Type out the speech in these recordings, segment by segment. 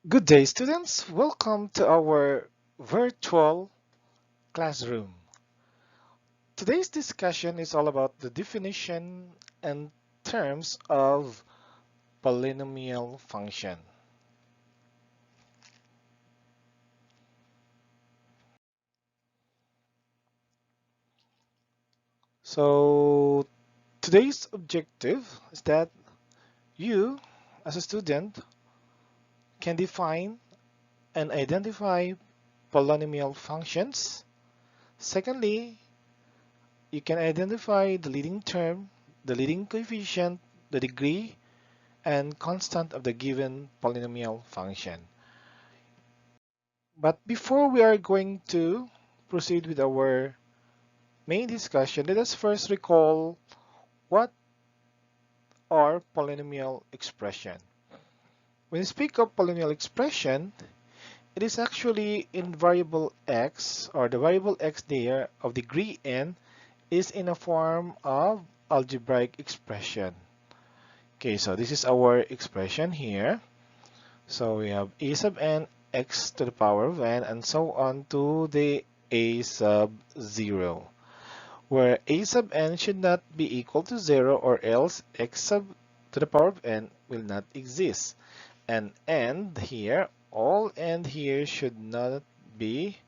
Good day, students. Welcome to our virtual classroom. Today's discussion is all about the definition and terms of polynomial function. So, today's objective is that you, as a student, can define and identify polynomial functions. Secondly, you can identify the leading term, the leading coefficient, the degree, and constant of the given polynomial function. But before we are going to proceed with our main discussion, let us first recall what are polynomial expression. When we speak of polynomial expression, it is actually in variable x, or the variable x there of degree n is in a form of algebraic expression. Okay, so this is our expression here. So we have a sub n x to the power of n and so on to the a sub 0, where a sub n should not be equal to 0 or else x sub to the power of n will not exist. And end here, all end here should not be,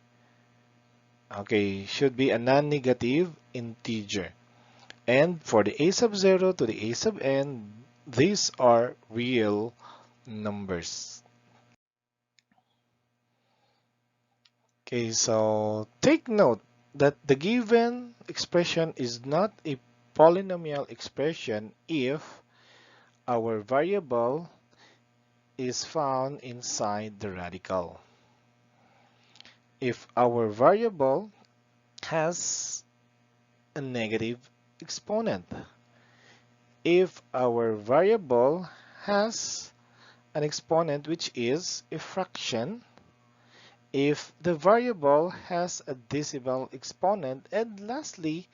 should be a non-negative integer. And for the a sub 0 to the a sub n, these are real numbers. Okay, so take note that the given expression is not a polynomial expression if our variable is found inside the radical. If our variable has a negative exponent. If our variable has an exponent which is a fraction. If the variable has a decimal exponent, and lastly,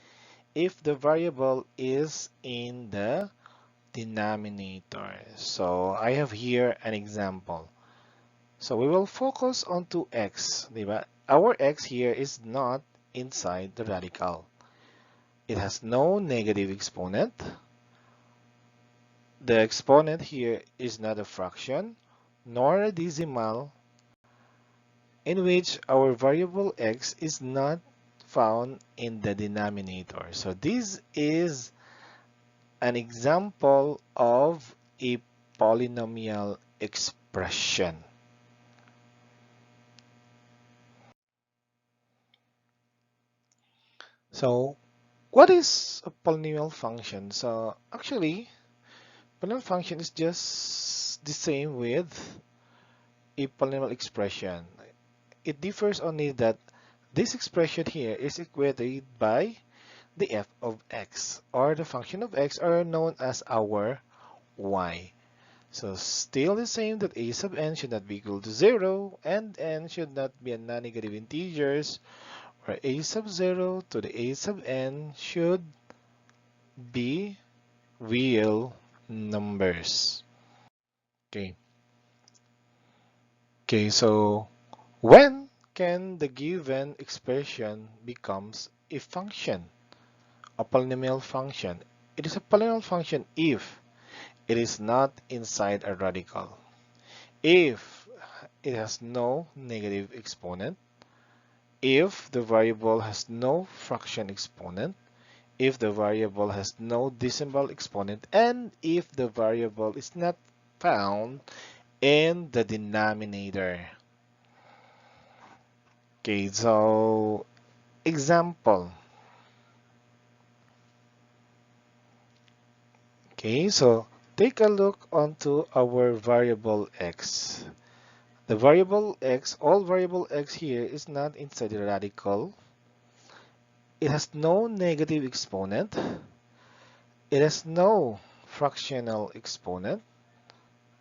if the variable is in the denominator. So I have here an example. So we will focus on 2x. Diba? Our x here is not inside the radical. It has no negative exponent. The exponent here is not a fraction, nor a decimal, in which our variable x is not found in the denominator. So this is an example of a polynomial expression. So what is a polynomial function? So actually, polynomial function is just the same with a polynomial expression. It differs only that this expression here is equated by the f of x, or the function of x, are known as our y. So still the same that a sub n should not be equal to 0 and n should not be a non-negative integers, where a sub 0 to the a sub n should be real numbers. Okay. Okay, so when can the given expression becomes a function, a polynomial function? It is a polynomial function if it is not inside a radical, if it has no negative exponent, if the variable has no fraction exponent, if the variable has no decimal exponent, and if the variable is not found in the denominator. Okay, so example. Okay, so take a look onto our variable x. The variable x, all variable x here is not inside the radical. It has no negative exponent. It has no fractional exponent,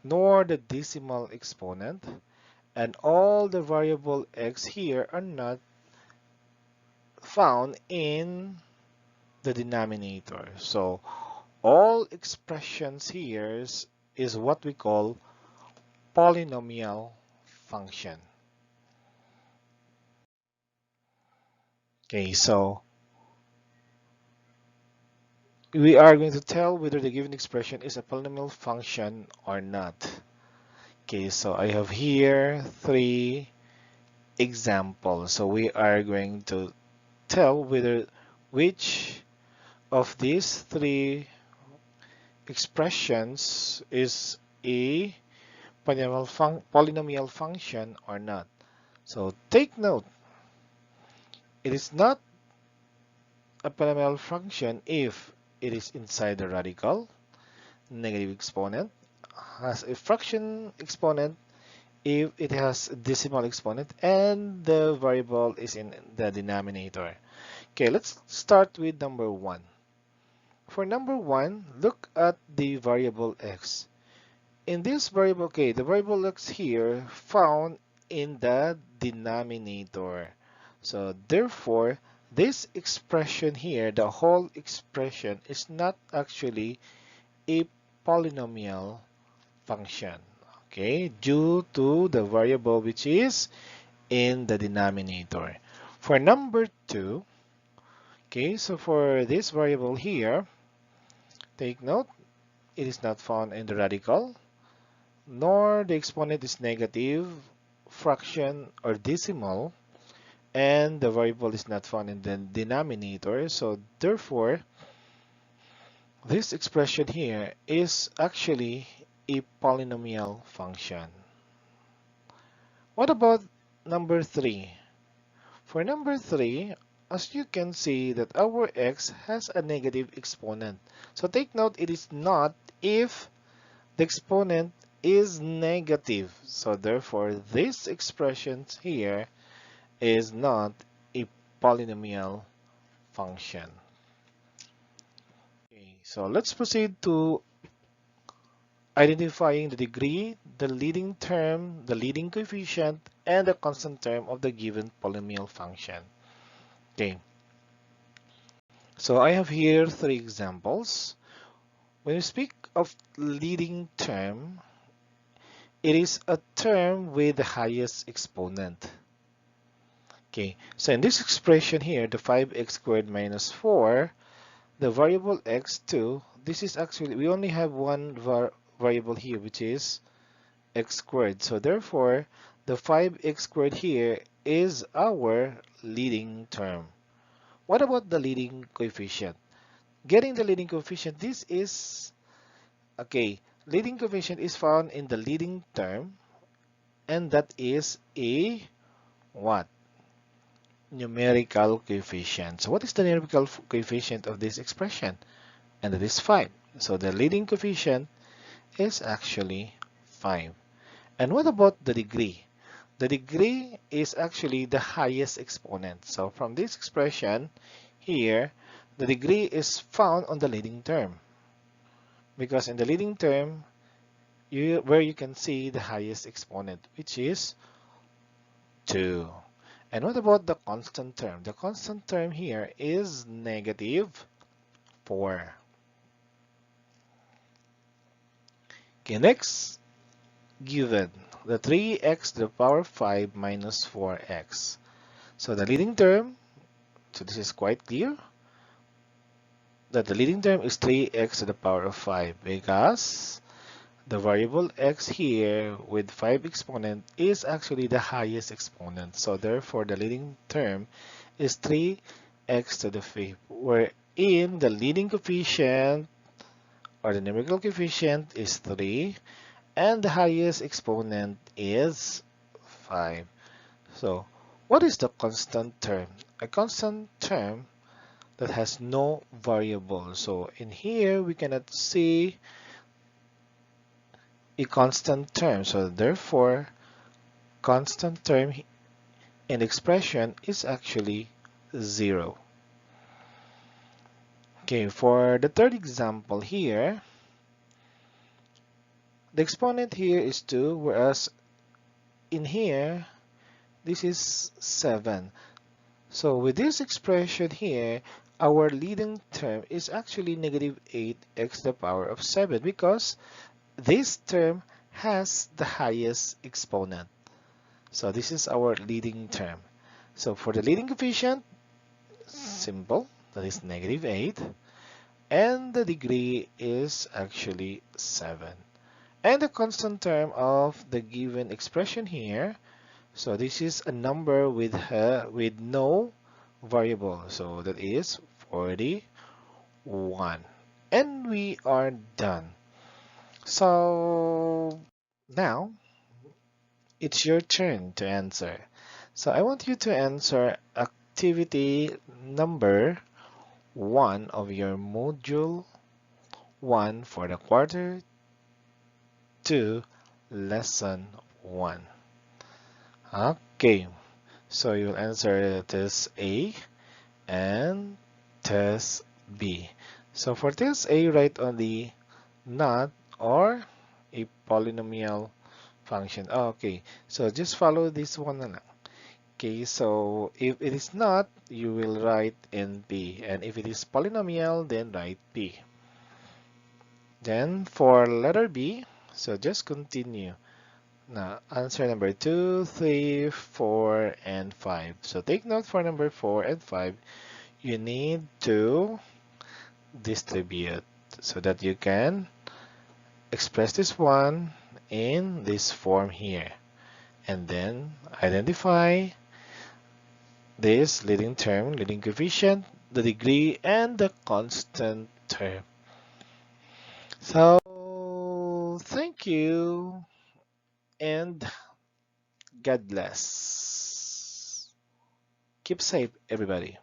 nor the decimal exponent. And all the variable x here are not found in the denominator. So all expressions here is what we call polynomial function. Okay, so we are going to tell whether the given expression is a polynomial function or not. Okay, so I have here three examples. So we are going to tell whether which of these three expressions is a polynomial function or not. So take note, it is not a polynomial function if it is inside the radical, negative exponent, has a fraction exponent if it has a decimal exponent, and the variable is in the denominator. Okay, let's start with number one. For number one, look at the variable x. In this variable, okay, the variable x here found in the denominator. So therefore, this expression here, the whole expression, is not actually a polynomial function. Okay, due to the variable which is in the denominator. For number two, okay, so for this variable here, take note, it is not found in the radical, nor the exponent is negative, fraction, or decimal, and the variable is not found in the denominator. So therefore, this expression here is actually a polynomial function. What about number three? For number three, as you can see that our x has a negative exponent. So take note, it is not if the exponent is negative. So therefore, this expression here is not a polynomial function. Okay, so let's proceed to identifying the degree, the leading term, the leading coefficient, and the constant term of the given polynomial function. Okay, so I have here three examples. When we speak of leading term, it is a term with the highest exponent. Okay, so in this expression here, the 5x squared minus 4, the variable x2, this is actually, we only have one variable here, which is x squared. So therefore, the 5x squared here is our leading term. What about the leading coefficient? Getting the leading coefficient, this is, okay, leading coefficient is found in the leading term, and that is a what? Numerical coefficient. So what is the numerical coefficient of this expression? And that is 5. So the leading coefficient is actually 5. And what about the degree? The degree is actually the highest exponent. So from this expression here, the degree is found on the leading term. Because in the leading term, where you can see the highest exponent, which is 2. And what about the constant term? The constant term here is negative 4. Okay, next, given the 3x to the power 5 minus 4x. So the leading term, so this is quite clear, that the leading term is 3x to the power of 5 because the variable x here with 5 exponent is actually the highest exponent. So therefore, the leading term is 3x to the 5th, wherein the leading coefficient or the numerical coefficient is 3 and the highest exponent is 5. So what is the constant term? A constant term that has no variable. So in here, we cannot see a constant term. So therefore, constant term in expression is actually 0. Okay, for the third example here, the exponent here is 2, whereas in here, this is 7. So with this expression here, our leading term is actually negative 8x to the power of 7 because this term has the highest exponent. So this is our leading term. So for the leading coefficient, simple, that is -8, and the degree is actually 7. And the constant term of the given expression here, so this is a number with no variable, so that is 41. And we are done. So now it's your turn to answer. So I want you to answer activity number 1 of your module 1 for the quarter 2 lesson 1. Okay, so you'll answer test A and test B. So for test A, write only not or a polynomial function. Okay, so just follow this one na lang. Okay, so if it is not, you will write NP, and if it is polynomial, then write P. Then for letter B, so just continue. Now, answer number 2, 3, 4, and 5. So take note for number 4 and 5, you need to distribute so that you can express this one in this form here. And then identify this leading term, leading coefficient, the degree, and the constant term. So, thank you, and God bless. Keep safe, everybody.